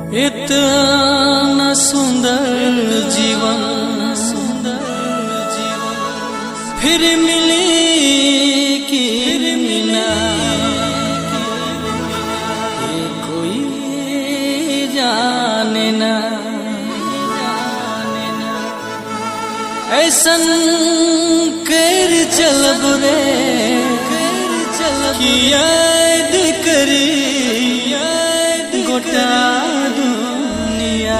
इतना सुंदर जीवन फिर मिली कि मिला ये कोई जाने ना। ऐसन कर चलब रे कि याद करी गोटा दुनिया।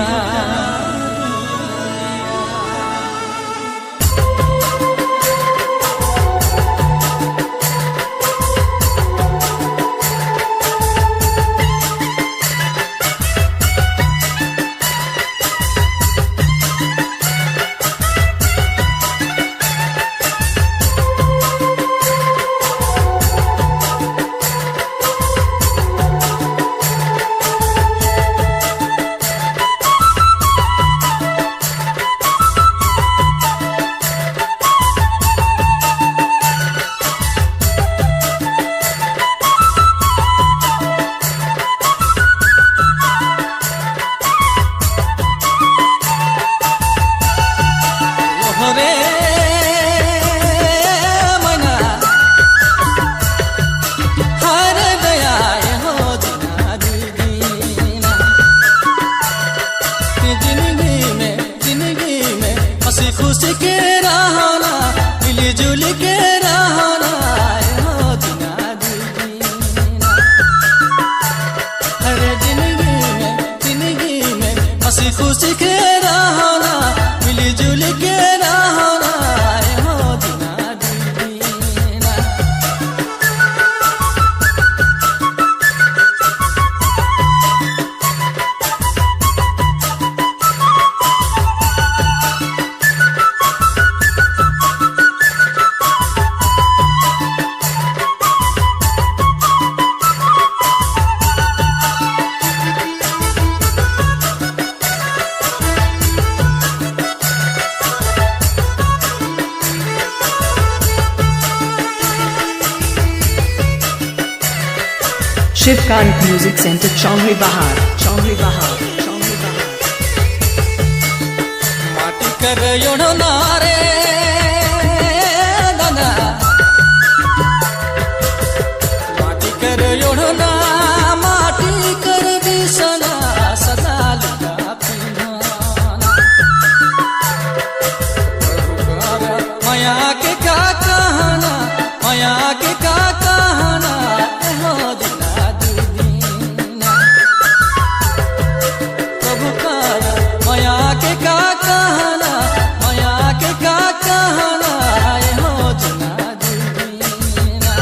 खुशी के रहना मिली जुली के रहना हो दिना दीना। हर जिंदगी में हंसी खुशी के रहना मिली जुली के रहना हो दिना दीना। शिवकांत म्यूजिक सेंटर चौंगरी बहार माटी कर योड़ना रे दादा माटी कर योड़ना माटी कर बिसना सदा लगा पीना। माया के का कहना माया के का कहना हो माया के का कहना माया के का कहना हो जना दीना।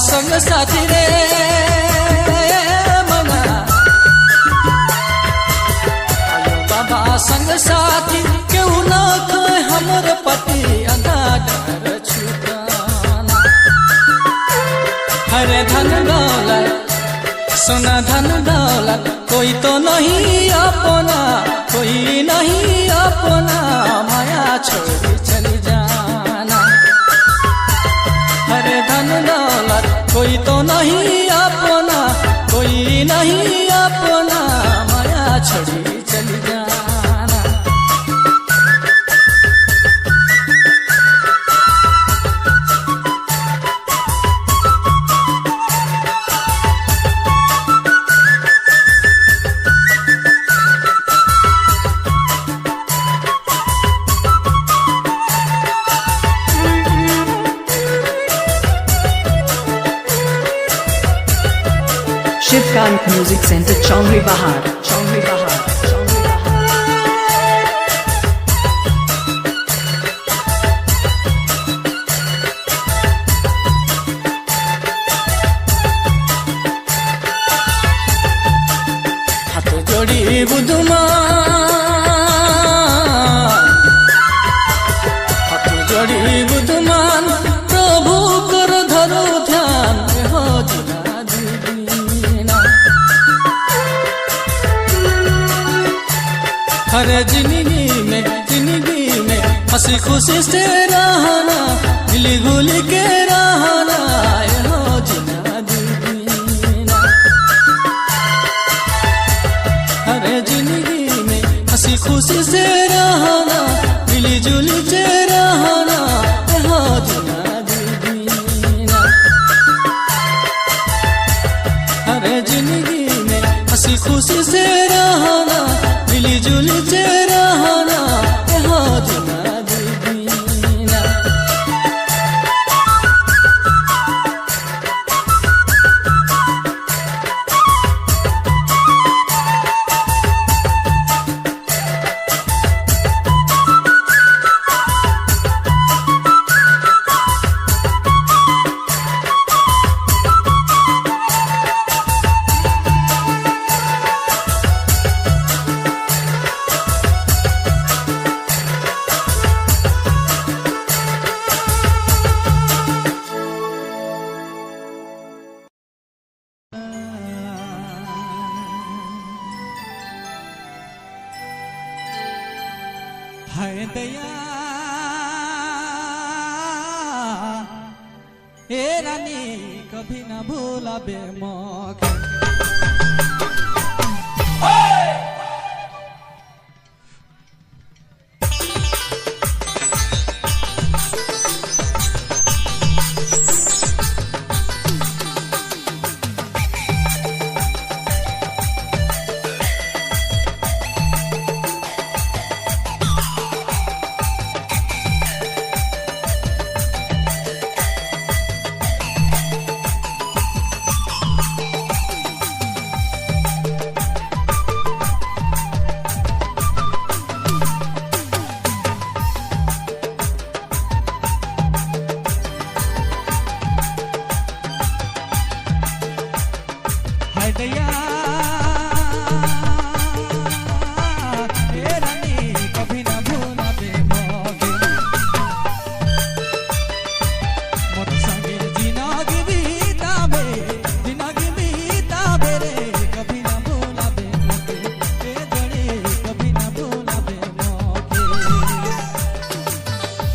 संग साथी रे मना आयो बाबा संग साथी क्यों न कहे हमर पति अनाडर छुटाना। हरे धन दौलत सोना धन दौलत कोई तो नहीं अपना कोई नहीं अपना माया छोड़ी चली जाना। हरे धन दौलत कोई तो नहीं अपना कोई नहीं अपना माया छोड़ी चली जाना। Shivkan Music Center, Chongri Bahar. Chongri Bahar. Chongri Bahar. हाथ जोड़ी बुधमान, हाथ जोड़ी बुधमान, प्रभु कर धरो ध्यान हो जिना दीना। हर जिंदगी में हंसी खुशी से रहना, मिली जुली के रहना हो जिना दीना। हर जिंदगी में हंसी खुशी से रहना, मिली जुली से रहना हो जिना दीना। हर जिंदगी में हंसी खुशी से रहना, मिली जुली से रहना हो जिना दीना। हाय दया ए रानी कभी ना भूलाबे मोके। दया ए रानी कभी ना भूलाबे मोके। मोर संगे जिंदगी बीताबे रे कभी ना भूलाबे मोके। ए जड़ी कभी ना भूलाबे मोके।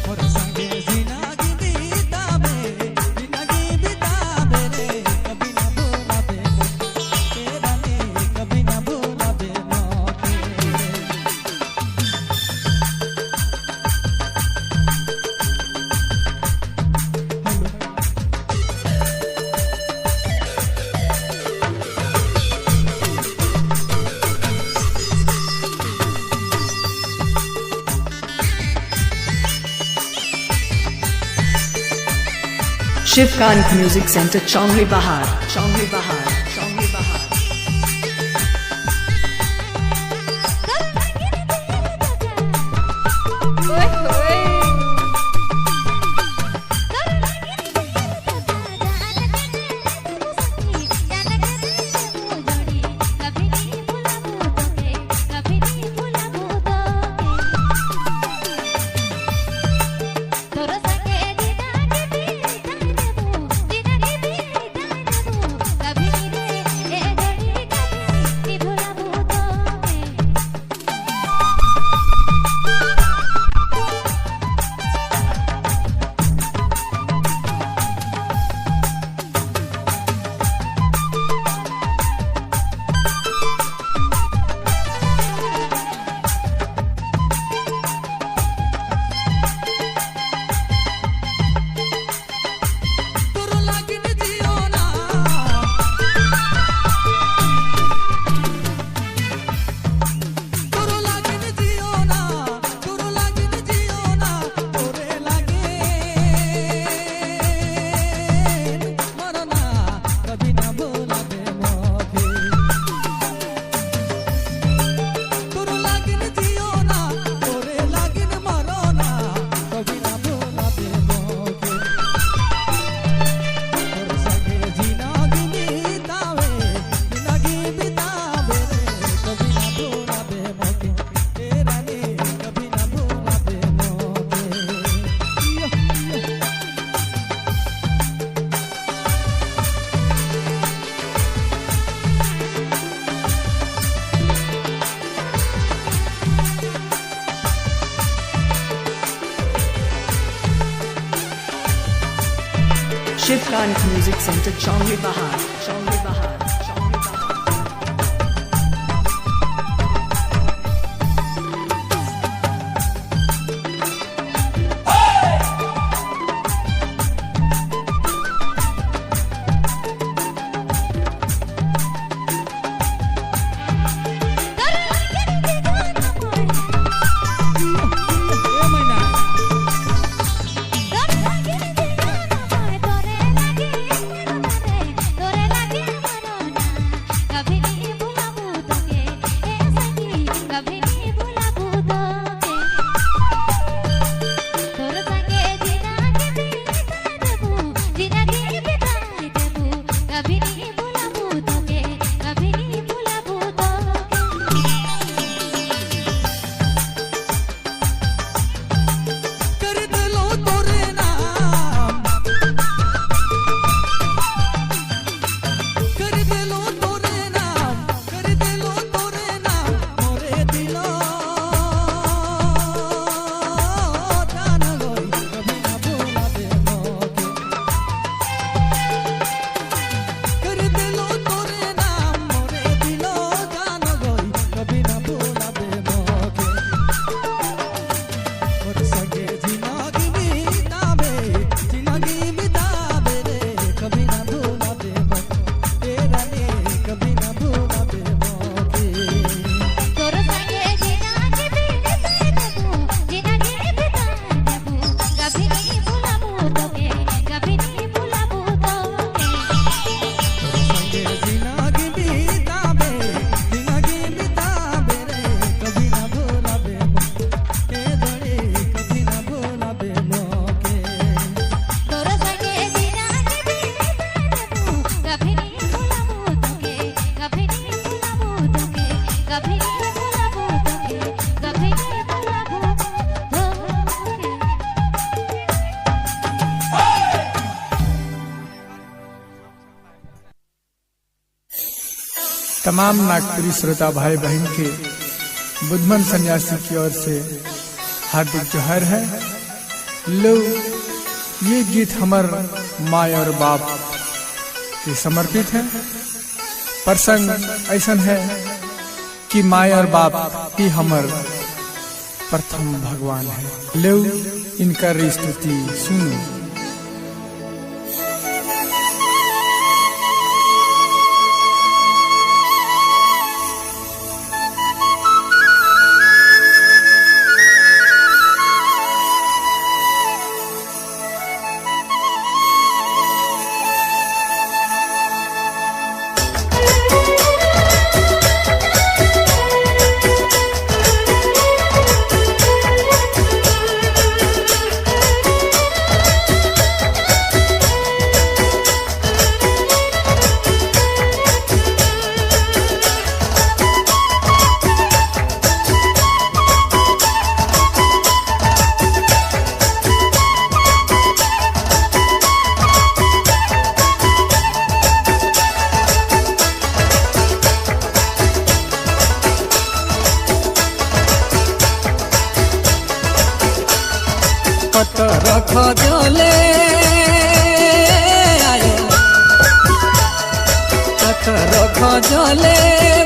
मोर संगे जिंदगी बीताबे रे कभी ना भूलाबे कभी ना भूलाबे मोके। Shivkan Music Center, Chongri Bahar. Chongri Bahar. Chongri Bahar. कभी Shivkant Music Center, Chongli Bahar, Chongli Bahar, Chongli Bahar. तमाम नागपुरी श्रोता भाई बहन के बुद्धमन सन्यासी की ओर से हार्दिक जोहार है। लो ये गीत हमार माँ और बाप के समर्पित है। प्रसंग ऐसा है कि माँ और बाप ही हमार प्रथम भगवान है। लो इनका स्तुति सुनो। रख जले आयो रख जले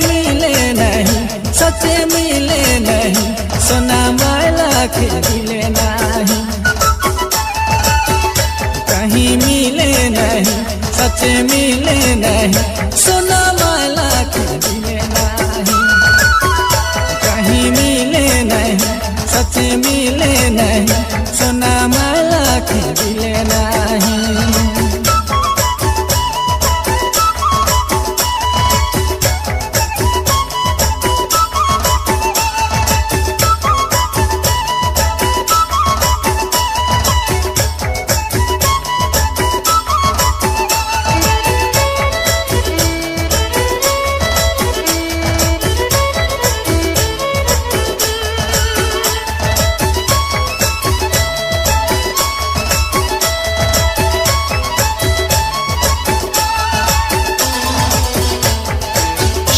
मिले नहीं, सच्चे मिले नहीं, सोना वाला के मिले नहीं, कहीं मिले नहीं, सच्चे मिले नहीं, सोना वाला के मिले नहीं, कहीं मिले नहीं, सच्चे मिले नहीं, सोना वाला के मिले नहीं।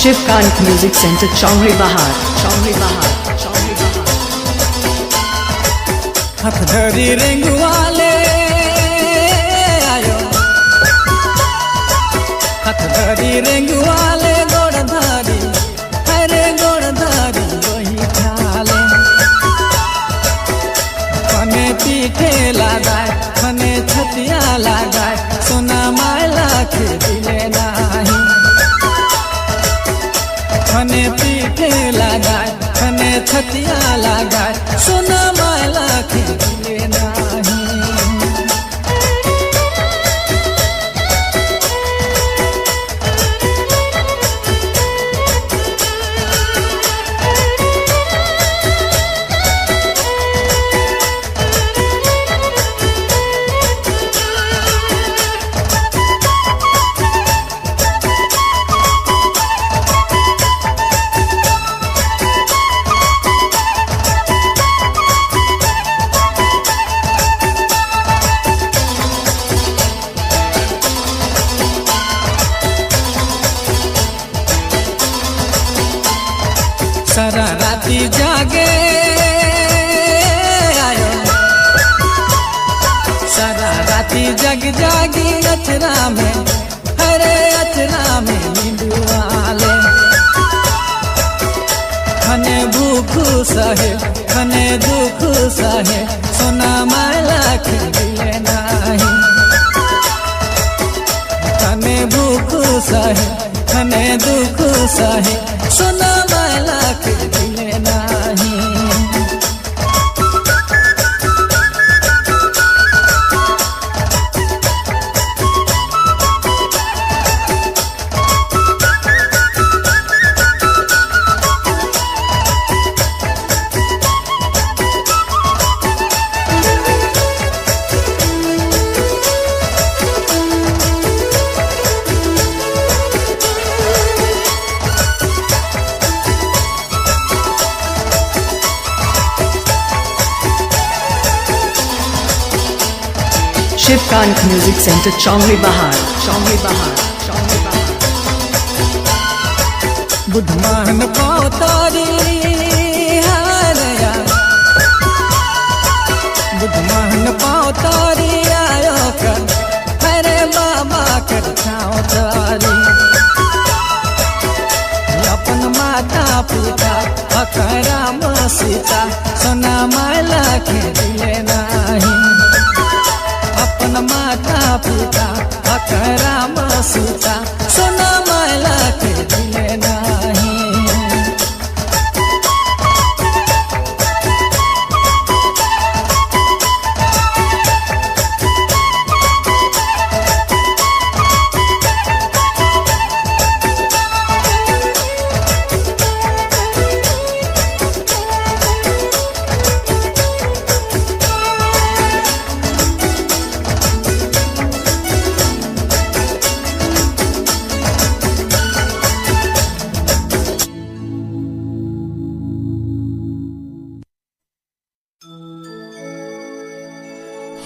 Shivkant Music Center, Chongli Bahar, Chongli Bahar, Chongli Bahar. हाथ धरी रेंगुआले आयो करी रेंगुआले गोड़ धारी, अरे गोड़ धारी वही ठाले। खने पीठे लगाए, खने छतिया लगाए, सोना मायला के दिले नाही। खने पीठे लगाए, खने छतिया लगाए, सोना मायला के दिले नाही। सारा राती जागे आयो, सारा राती जग जागी अचरा में, अरे अचरा में नींदुआले। खने भूख सहे, खने दुख सहे, सोना मायला के दिले नाही। खने भूख सहे, खने दुख सहे, सोना मायला के दिले नाही। शिवकांत म्यूजिक सेंटर चौंगली बहार, चौंगली बहार, चौंगली बहार। बुधमान पौतारी हारया, बुधमान पौतारी आयो कर, अरे बाबा कर छाओ तारी। अपन माता पिता अकराम सीता, सोना मायला के दिले नाही। अपन माता पिता अकराम सीता, सोना मायला के दिले नाही।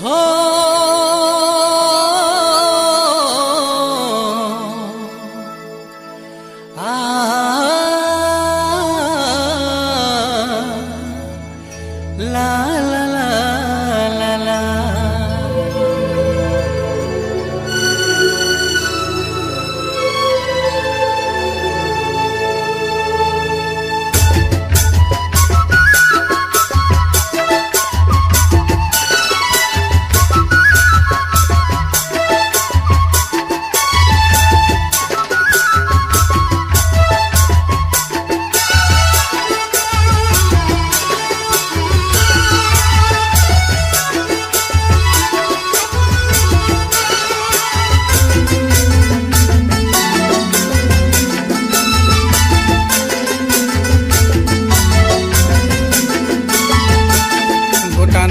हो आ ला ला ला ला ला।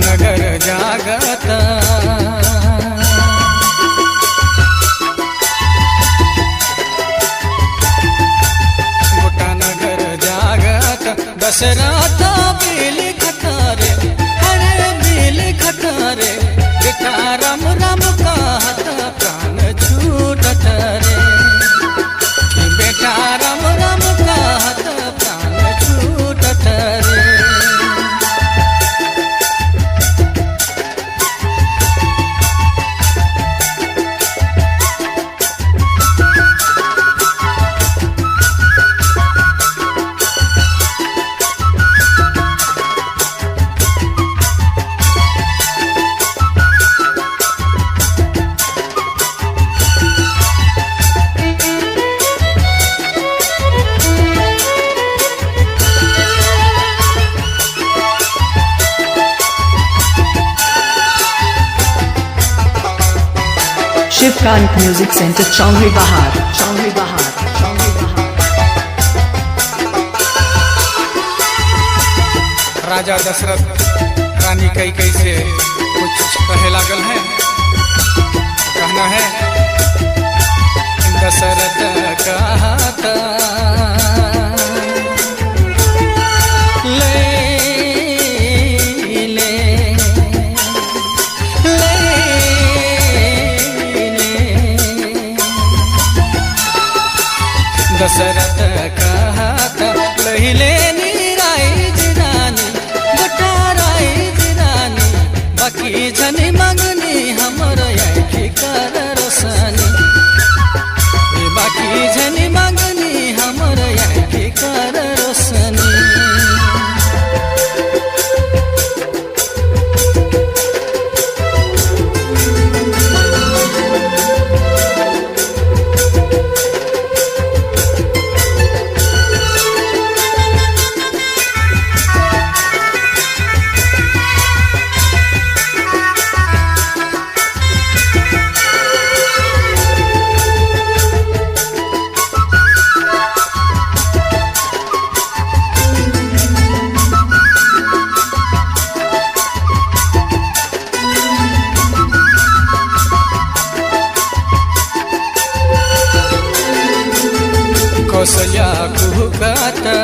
नगर जागत गोटा नगर जागत, दशरथ बिल खटारे, अरे बिल खटारे। बेटा राम राम कहत प्राण छूटत रे, बेटा राम राम कहत प्राण छूटत रे। शिवकांत म्यूजिक सेंटर चौंगरी बहार चौंगरी बहार चौंगरी बहार। राजा दशरथ रानी कैकेयी से कुछ कहे लागल है। कहना है दशरथ कहता ले ले ले ले दशरथ कहता लहिले नीराइज रानी बटाराइज रानी बाकी झनी मंगनी हमर आँखी कर रोशनी बाकी झनी मंगनी हमर आँखी कर रोशनी। कौशल्या कुहकता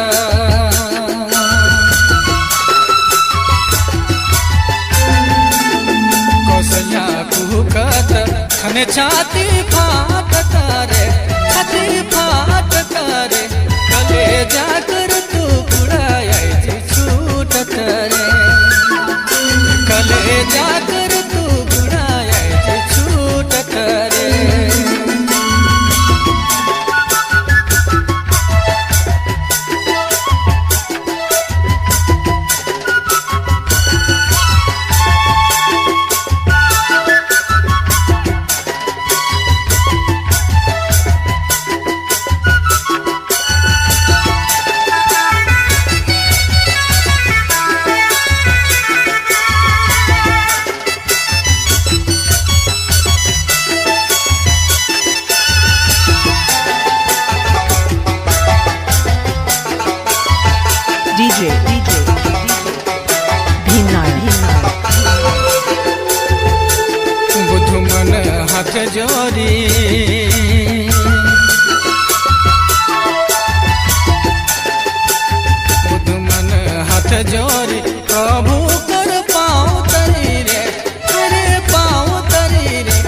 कौशल्या कुहकता खने छाती फाटता रे छाती फाटता रे कले जाकर तू बुढ़ाई छूटत रे कले जाकर तू बुढ़ाई छूटत रे। DJ भीमनारायण बुधु मन हाथ जोड़ी बुधु मन हाथ जोड़ी प्रभु कर पाँव तरी रे तेरे पाँव तरी रे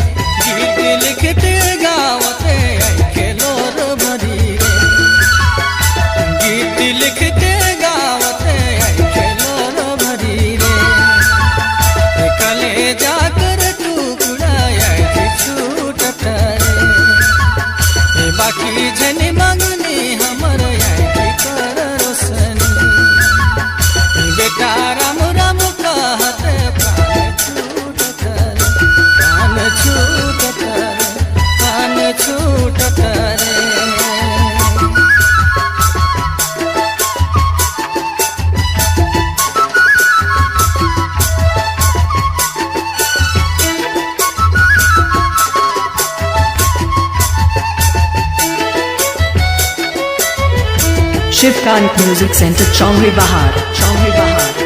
गीत लिखते गावते आँखें लोर भरी रे गीत लिखते गावते आँखें लोर भरी रे कले जाकर तू गुड़ाया छूटत रे बाकी झनी मंगनी हमर आँखी कर रोशनी बेटा राम राम कहते प्राण छूटत रे प्राण छूटत रे प्राण छूटत रे। शिवकांत म्यूजिक सेंटर चौंगरी बहार चौंगरी बहार।